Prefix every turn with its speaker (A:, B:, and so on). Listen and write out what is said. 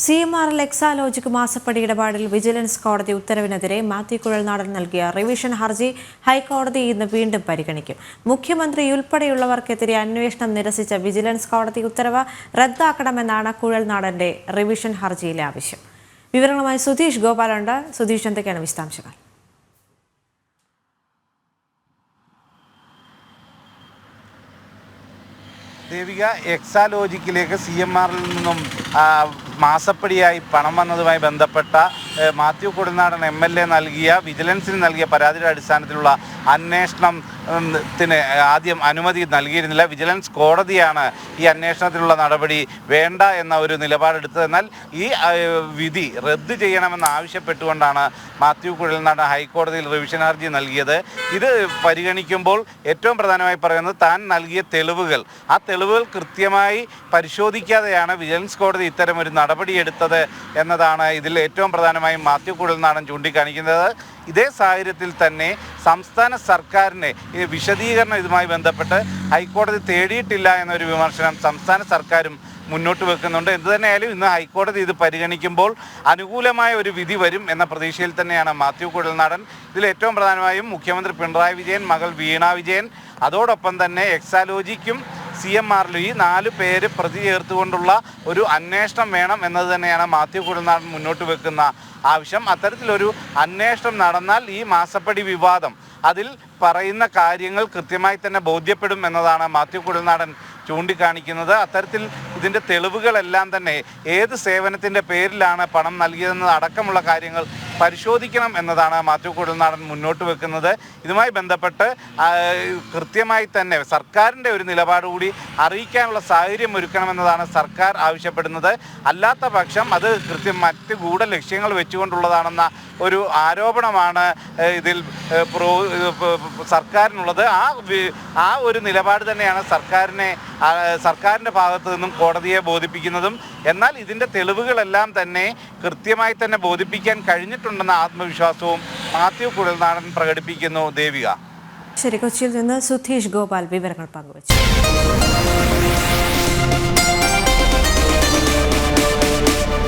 A: CMRL Exalogic മാസപ്പടി ഇടപാടിൽ vigilance കോടതി ഉത്തരവിനെതിരെ മാത്യു കുഴൽനാടൻ നൽകിയ റിവിഷൻ ഹർജി ഹൈക്കോടതി ഇന്ന് വീണ്ടും പരിഗണിക്കും. മുഖ്യമന്ത്രി ഉൾപ്പെടെയുള്ളവർക്കെതിരെ അന്വേഷണം നിരസിച്ച വിജിലൻസ് കോടതി ഉത്തരവ് റദ്ദാക്കണമെന്നാണ് കുഴൽനാടന്റെ റിവിഷൻ ഹർജിയിലെ ആവശ്യം. വിവരങ്ങളുമായി സുധീഷ് ഗോപാലുണ്ട്. സുധീഷ്, എന്തൊക്കെയാണ് വിശദാംശങ്ങൾ?
B: ദേവിക, എക്സാലോജിക്കിലേക്ക് CMRL നിന്നും മാസപ്പടിയായി പണം വന്നതുമായി ബന്ധപ്പെട്ട മാത്യു കുഴൽനാടൻ MLA വിജിലൻസിന് നൽകിയ പരാതിയുടെ അടിസ്ഥാനത്തിലുള്ള അന്വേഷണത്തിന് ആദ്യം അനുമതി നൽകിയിരുന്നില്ല. വിജിലൻസ് കോടതിയാണ് ഈ അന്വേഷണത്തിലുള്ള നടപടി വേണ്ട എന്ന ഒരു നിലപാടെടുത്തത്. എന്നാൽ ഈ വിധി റദ്ദ് ചെയ്യണമെന്ന് ആവശ്യപ്പെട്ടുകൊണ്ടാണ് മാത്യു കുഴൽനാടൻ ഹൈക്കോടതിയിൽ റിവിഷൻ ഹർജി നൽകിയത്. ഇത് പരിഗണിക്കുമ്പോൾ ഏറ്റവും പ്രധാനമായി പറയുന്നത് താൻ നൽകിയ തെളിവുകൾ, ആ തെളിവുകൾ കൃത്യമായി പരിശോധിക്കാതെയാണ് വിജിലൻസ് കോടതി ഇത്തരം ഒരു നടപടിയെടുത്തത് എന്നതാണ് ഇതിൽ ഏറ്റവും പ്രധാനമായും മാത്യു കുഴൽനാടൻ ചൂണ്ടിക്കാണിക്കുന്നത്. ഇതേ സാഹചര്യത്തിൽ തന്നെ സംസ്ഥാന സർക്കാരിനെ വിശദീകരണം ഇതുമായി ബന്ധപ്പെട്ട് ഹൈക്കോടതി തേടിയിട്ടില്ല എന്നൊരു വിമർശനം സംസ്ഥാന സർക്കാരും മുന്നോട്ട് വെക്കുന്നുണ്ട്. എന്തുതന്നെയായാലും ഇന്ന് ഹൈക്കോടതി ഇത് പരിഗണിക്കുമ്പോൾ അനുകൂലമായ ഒരു വിധി വരും എന്ന പ്രതീക്ഷയിൽ തന്നെയാണ് മാത്യു കുഴൽനാടൻ. ഇതിൽ ഏറ്റവും പ്രധാനമായും മുഖ്യമന്ത്രി പിണറായി വിജയൻ, മകൾ വീണ വിജയൻ, അതോടൊപ്പം തന്നെ എക്സാലോജിക്കും CMRL ഈ 4 പേര് പ്രതി ചേർത്തുകൊണ്ടുള്ള ഒരു അന്വേഷണം വേണം എന്നത് തന്നെയാണ് മാത്യു കുഴൽനാടൻ മുന്നോട്ട് വെക്കുന്ന ആവശ്യം. അത്തരത്തിലൊരു അന്വേഷണം നടന്നാൽ ഈ മാസപ്പടി വിവാദം, അതിൽ പറയുന്ന കാര്യങ്ങൾ കൃത്യമായി തന്നെ ബോധ്യപ്പെടും എന്നതാണ് മാത്യു കുഴൽനാടൻ ചൂണ്ടിക്കാണിക്കുന്നത്. അത്തരത്തിൽ ഇതിൻ്റെ തെളിവുകളെല്ലാം തന്നെ ഏത് സേവനത്തിൻ്റെ പേരിലാണ് പണം നൽകിയതെന്നത് അടക്കമുള്ള കാര്യങ്ങൾ പരിശോധിക്കണം എന്നതാണ് മാത്യു കുഴൽനാടൻ മുന്നോട്ട് വെക്കുന്നത്. ഇതുമായി ബന്ധപ്പെട്ട് കൃത്യമായി തന്നെ സർക്കാരിൻ്റെ ഒരു നിലപാട് കൂടി അറിയിക്കാനുള്ള സാഹചര്യം ഒരുക്കണമെന്നതാണ് സർക്കാർ ആവശ്യപ്പെടുന്നത്. അല്ലാത്ത പക്ഷം അത് മറ്റ് ഗൂഢ ലക്ഷ്യങ്ങൾ വെച്ചുകൊണ്ടുള്ളതാണെന്ന ഒരു ആരോപണമാണ് ഇതിൽ സർക്കാരിനുള്ളത്. ആ ഒരു നിലപാട് തന്നെയാണ് സർക്കാരിൻ്റെ ഭാഗത്തു നിന്നും കോടതിയെ ബോധിപ്പിക്കുന്നതും. എന്നാൽ ഇതിൻ്റെ തെളിവുകളെല്ലാം തന്നെ കൃത്യമായി തന്നെ ബോധിപ്പിക്കാൻ കഴിഞ്ഞിട്ടുണ്ടെന്ന ആത്മവിശ്വാസവും മാത്യു കുഴൽനാടൻ പ്രകടിപ്പിക്കുന്നു. ദേവിക.
A: ശരി, കൊച്ചിയിൽ നിന്ന് സുധീഷ് ഗോപാൽ വിവരങ്ങൾ പങ്കുവച്ചു.